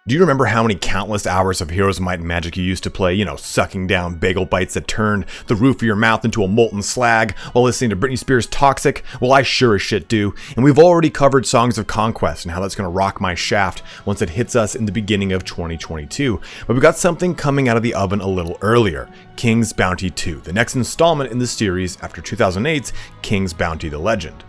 Do you remember how many countless hours of Heroes of Might and Magic you used to play, sucking down bagel bites that turned the roof of your mouth into a molten slag while listening to Britney Spears' Toxic? Well, I sure as shit do. And we've already covered Songs of Conquest and how that's going to rock my shaft once it hits us in the beginning of 2022. But we got something coming out of the oven a little earlier. King's Bounty 2, the next installment in the series after 2008's King's Bounty the Legend.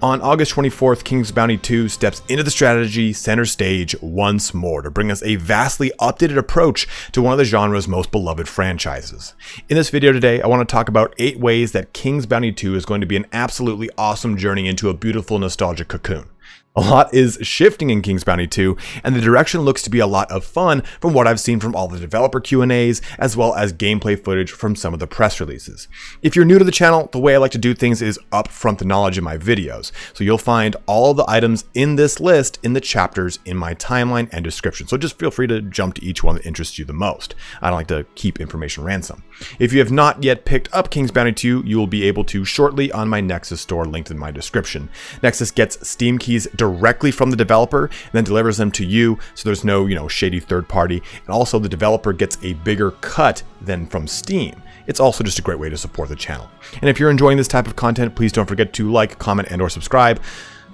On August 24th, King's Bounty 2 steps into the strategy center stage once more to bring us a vastly updated approach to one of the genre's most beloved franchises. In this video today, I want to talk about 8 ways that King's Bounty 2 is going to be an absolutely awesome journey into a beautiful nostalgic cocoon. A lot is shifting in King's Bounty 2, and the direction looks to be a lot of fun from what I've seen from all the developer Q&As, as well as gameplay footage from some of the press releases. If you're new to the channel, the way I like to do things is upfront the knowledge in my videos. So you'll find all the items in this list in the chapters in my timeline and description. So just feel free to jump to each one that interests you the most. I don't like to keep information ransom. If you have not yet picked up King's Bounty 2, you will be able to shortly on my Nexus Store linked in my description. Nexus gets Steam keys directly from the developer and then delivers them to you, so there's no shady third party, and also the developer gets a bigger cut than from Steam. It's also just a great way to support the channel. And if you're enjoying this type of content, please don't forget to like, comment, and or subscribe.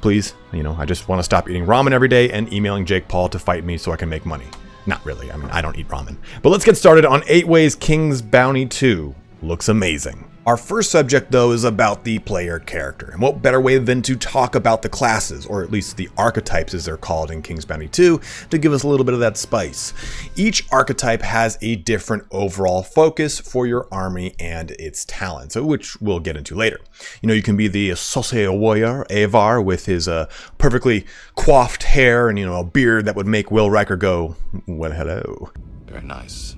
Please, I just want to stop eating ramen every day and emailing Jake Paul to fight me so I can make money. Not really, I don't eat ramen. But let's get started on 8 ways King's Bounty 2 looks amazing. Our first subject, though, is about the player character. And what better way than to talk about the classes, or at least the archetypes as they're called in King's Bounty 2, to give us a little bit of that spice. Each archetype has a different overall focus for your army and its talents, which we'll get into later. You can be the saucy warrior, Avar, with his perfectly coiffed hair and, a beard that would make Will Riker go, well, hello. Very nice.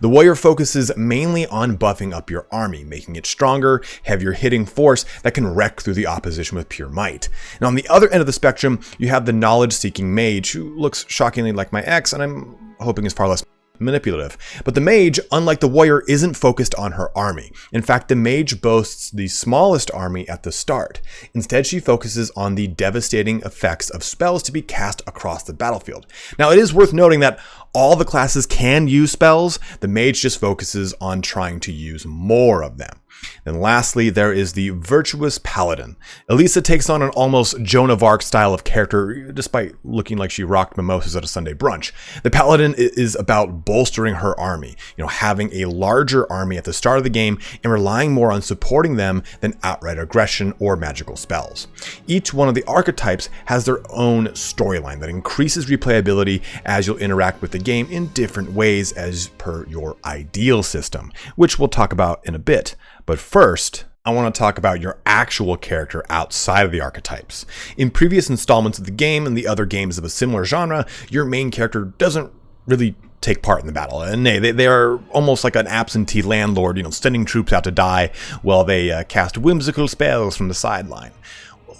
The warrior focuses mainly on buffing up your army, making it stronger, heavier hitting force that can wreck through the opposition with pure might. And on the other end of the spectrum, you have the knowledge-seeking mage, who looks shockingly like my ex, and I'm hoping is far less manipulative. But the mage, unlike the warrior, isn't focused on her army. In fact, the mage boasts the smallest army at the start. Instead, she focuses on the devastating effects of spells to be cast across the battlefield. Now, it is worth noting that all the classes can use spells. The mage just focuses on trying to use more of them. Then lastly, there is the virtuous paladin. Elisa takes on an almost Joan of Arc style of character, despite looking like she rocked mimosas at a Sunday brunch. The paladin is about bolstering her army, having a larger army at the start of the game and relying more on supporting them than outright aggression or magical spells. Each one of the archetypes has their own storyline that increases replayability as you'll interact with the game in different ways as per your ideal system, which we'll talk about in a bit. But first, I want to talk about your actual character outside of the archetypes. In previous installments of the game and the other games of a similar genre, your main character doesn't really take part in the battle. And nay, they are almost like an absentee landlord, sending troops out to die while they cast whimsical spells from the sideline.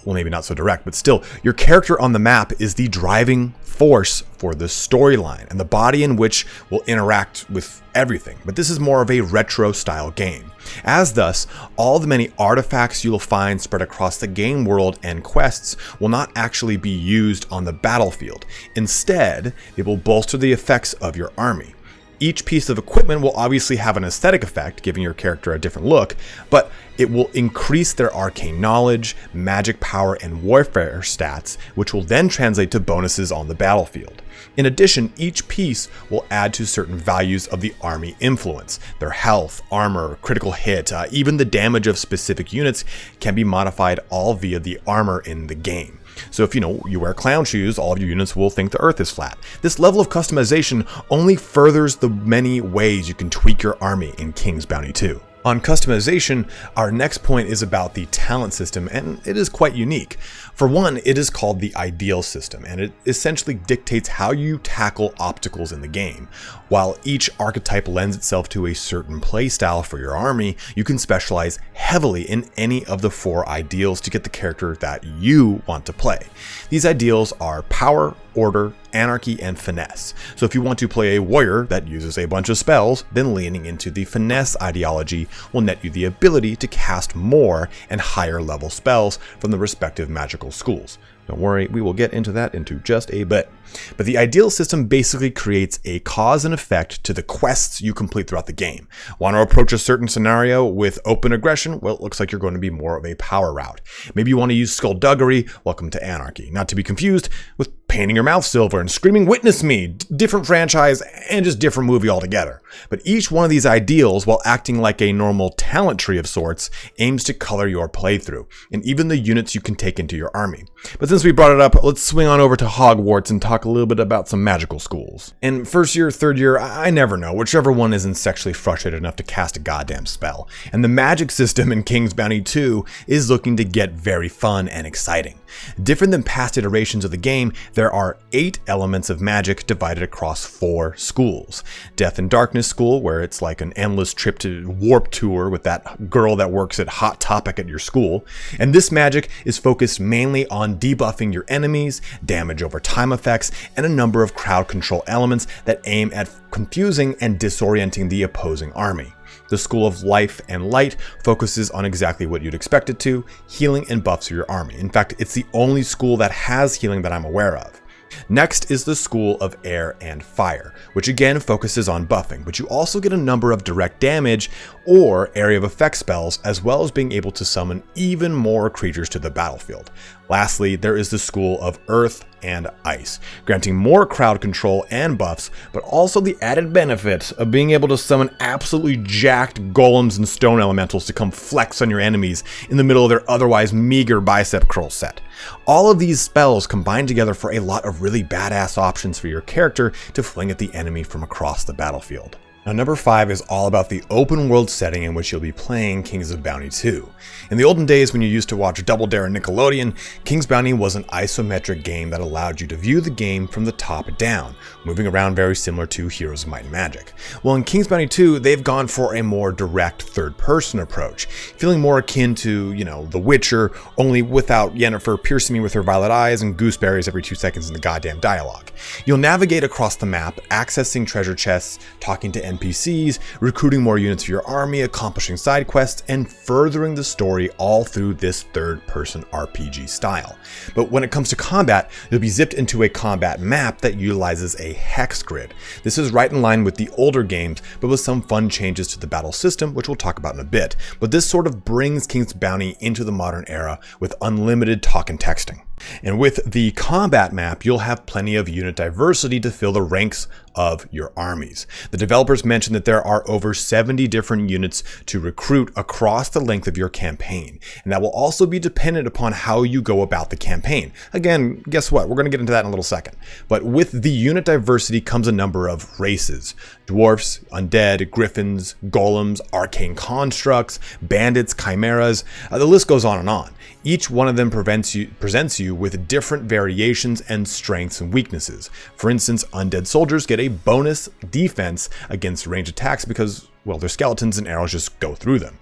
Well, maybe not so direct, but still, your character on the map is the driving force for the storyline and the body in which will interact with everything. But this is more of a retro style game. As thus, all the many artifacts you'll find spread across the game world and quests will not actually be used on the battlefield. Instead, they will bolster the effects of your army. Each piece of equipment will obviously have an aesthetic effect, giving your character a different look, but it will increase their arcane knowledge, magic power, and warfare stats, which will then translate to bonuses on the battlefield. In addition, each piece will add to certain values of the army influence. Their health, armor, critical hit, even the damage of specific units can be modified all via the armor in the game. So if you wear clown shoes, all of your units will think the earth is flat. This level of customization only furthers the many ways you can tweak your army in King's Bounty 2. On customization, our next point is about the talent system, and it is quite unique. For one, it is called the ideal system, and it essentially dictates how you tackle obstacles in the game. While each archetype lends itself to a certain playstyle for your army, you can specialize heavily in any of the 4 ideals to get the character that you want to play. These ideals are power, order, anarchy, and finesse. So if you want to play a warrior that uses a bunch of spells, then leaning into the finesse ideology will net you the ability to cast more and higher level spells from the respective magical schools. Don't worry, we will get into that into just a bit. But the ideal system basically creates a cause and effect to the quests you complete throughout the game. Want to approach a certain scenario with open aggression? Well, it looks like you're going to be more of a power route. Maybe you want to use skullduggery? Welcome to anarchy. Not to be confused with painting your mouth silver and screaming, "Witness me!" Different franchise and just different movie altogether. But each one of these ideals, while acting like a normal talent tree of sorts, aims to color your playthrough, and even the units you can take into your army. But since we brought it up, let's swing on over to Hogwarts and talk a little bit about some magical schools. In first year, third year, I never know, whichever one isn't sexually frustrated enough to cast a goddamn spell. And the magic system in King's Bounty 2 is looking to get very fun and exciting. Different than past iterations of the game, there are 8 elements of magic divided across 4 schools. Death and Darkness School, where it's like an endless trip to Warp Tour with that girl that works at Hot Topic at your school. And this magic is focused mainly on debuffing your enemies, damage over time effects, and a number of crowd control elements that aim at confusing and disorienting the opposing army. The School of Life and Light focuses on exactly what you'd expect it to, healing and buffs for your army. In fact, it's the only school that has healing that I'm aware of. Next is the School of Air and Fire, which again focuses on buffing, but you also get a number of direct damage or area of effect spells, as well as being able to summon even more creatures to the battlefield. Lastly, there is the School of Earth and Ice, granting more crowd control and buffs, but also the added benefit of being able to summon absolutely jacked golems and stone elementals to come flex on your enemies in the middle of their otherwise meager bicep curl set. All of these spells combine together for a lot of really badass options for your character to fling at the enemy from across the battlefield. Now, number 5 is all about the open world setting in which you'll be playing Kings of Bounty 2. In the olden days when you used to watch Double Dare and Nickelodeon, King's Bounty was an isometric game that allowed you to view the game from the top down, moving around very similar to Heroes of Might and Magic. Well, in King's Bounty 2, they've gone for a more direct third-person approach, feeling more akin to, The Witcher, only without Yennefer piercing me with her violet eyes and gooseberries every 2 seconds in the goddamn dialogue. You'll navigate across the map, accessing treasure chests, talking to NPCs, recruiting more units for your army, accomplishing side quests, and furthering the story all through this third-person RPG style. But when it comes to combat, you'll be zipped into a combat map that utilizes a hex grid. This is right in line with the older games, but with some fun changes to the battle system, which we'll talk about in a bit. But this sort of brings King's Bounty into the modern era with unlimited talk and texting. And with the combat map, you'll have plenty of unit diversity to fill the ranks of your armies. The developers mentioned that there are over 70 different units to recruit across the length of your campaign, and that will also be dependent upon how you go about the campaign. Again, guess what? We're going to get into that in a little second. But with the unit diversity comes a number of races: dwarfs, undead, griffins, golems, arcane constructs, bandits, chimeras. The list goes on and on. Each one of them presents you with different variations and strengths and weaknesses. For instance, undead soldiers get a bonus defense against ranged attacks because, well, their skeletons and arrows just go through them.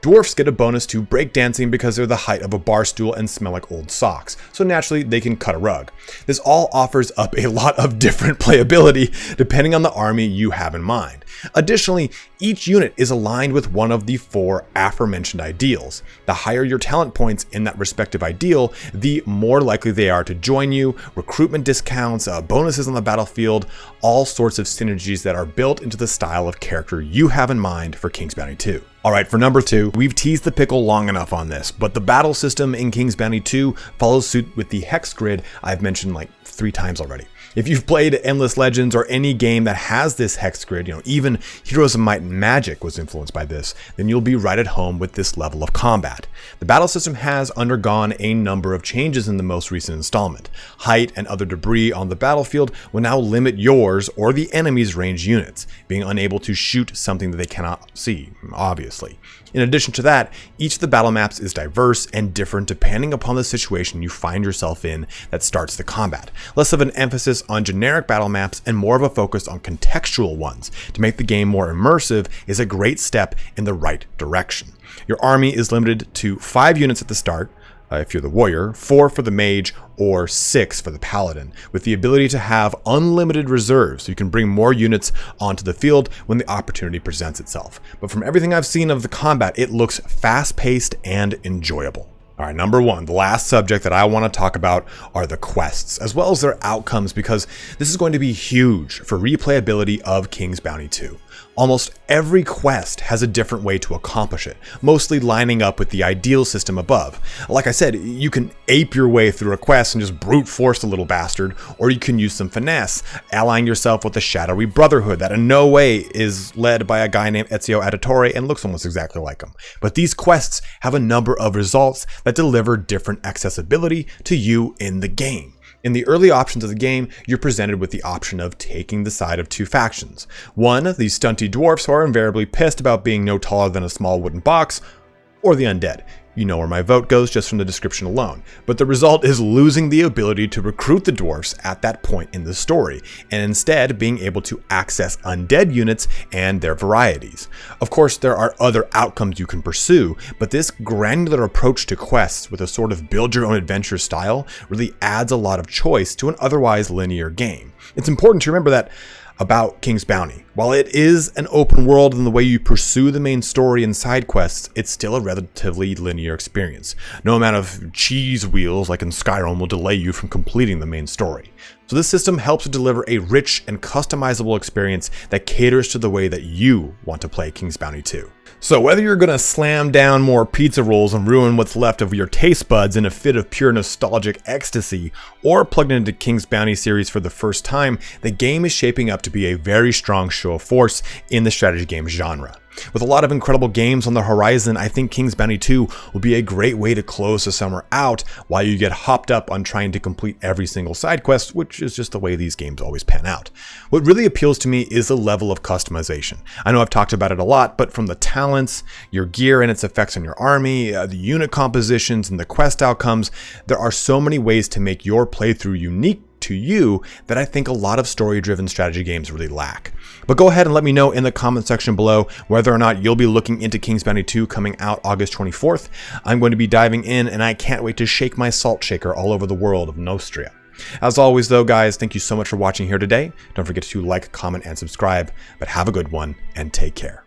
Dwarfs get a bonus to breakdancing because they're the height of a bar stool and smell like old socks, so naturally they can cut a rug. This all offers up a lot of different playability depending on the army you have in mind. Additionally, each unit is aligned with one of the 4 aforementioned ideals. The higher your talent points in that respective ideal, the more likely they are to join you, recruitment discounts, bonuses on the battlefield, all sorts of synergies that are built into the style of character you have in mind for King's Bounty 2. Alright, for number 2, we've teased the pickle long enough on this, but the battle system in King's Bounty 2 follows suit with the hex grid I've mentioned like 3 times already. If you've played Endless Legends or any game that has this hex grid, even Heroes of Might and Magic was influenced by this, then you'll be right at home with this level of combat. The battle system has undergone a number of changes in the most recent installment. Height and other debris on the battlefield will now limit yours or the enemy's ranged units, being unable to shoot something that they cannot see, obviously. In addition to that, each of the battle maps is diverse and different depending upon the situation you find yourself in that starts the combat. Less of an emphasis on generic battle maps and more of a focus on contextual ones to make the game more immersive is a great step in the right direction. Your army is limited to 5 units at the start, if you're the warrior, 4 for the mage, or 6 for the paladin, with the ability to have unlimited reserves so you can bring more units onto the field when the opportunity presents itself. But from everything I've seen of the combat, it looks fast-paced and enjoyable. All right, number one, the last subject that I want to talk about are the quests, as well as their outcomes, because this is going to be huge for replayability of King's Bounty 2. Almost every quest has a different way to accomplish it, mostly lining up with the ideal system above. Like I said, you can ape your way through a quest and just brute force the little bastard, or you can use some finesse, allying yourself with the shadowy brotherhood that in no way is led by a guy named Ezio Auditore and looks almost exactly like him. But these quests have a number of results that deliver different accessibility to you in the game. In the early options of the game, you're presented with the option of taking the side of two factions. One, the stunty dwarfs who are invariably pissed about being no taller than a small wooden box, or the undead. You know where my vote goes just from the description alone. But the result is losing the ability to recruit the dwarfs at that point in the story, and instead being able to access undead units and their varieties. Of course, there are other outcomes you can pursue, but this granular approach to quests with a sort of build your own adventure style really adds a lot of choice to an otherwise linear game. It's important to remember that about King's Bounty. While it is an open world in the way you pursue the main story and side quests, it's still a relatively linear experience. No amount of cheese wheels like in Skyrim will delay you from completing the main story. So this system helps to deliver a rich and customizable experience that caters to the way that you want to play King's Bounty 2. So whether you're going to slam down more pizza rolls and ruin what's left of your taste buds in a fit of pure nostalgic ecstasy, or plugged into King's Bounty series for the first time, the game is shaping up to be a very strong show of force in the strategy game genre. With a lot of incredible games on the horizon, I think King's Bounty 2 will be a great way to close the summer out while you get hopped up on trying to complete every single side quest, which is just the way these games always pan out. What really appeals to me is the level of customization. I know I've talked about it a lot, but from the talents, your gear and its effects on your army, the unit compositions and the quest outcomes, there are so many ways to make your playthrough unique to you that I think a lot of story-driven strategy games really lack. But go ahead and let me know in the comment section below whether or not you'll be looking into King's Bounty 2 coming out August 24th. I'm going to be diving in, and I can't wait to shake my salt shaker all over the world of Nostria. As always though, guys, thank you so much for watching here today. Don't forget to like, comment, and subscribe, but have a good one and take care.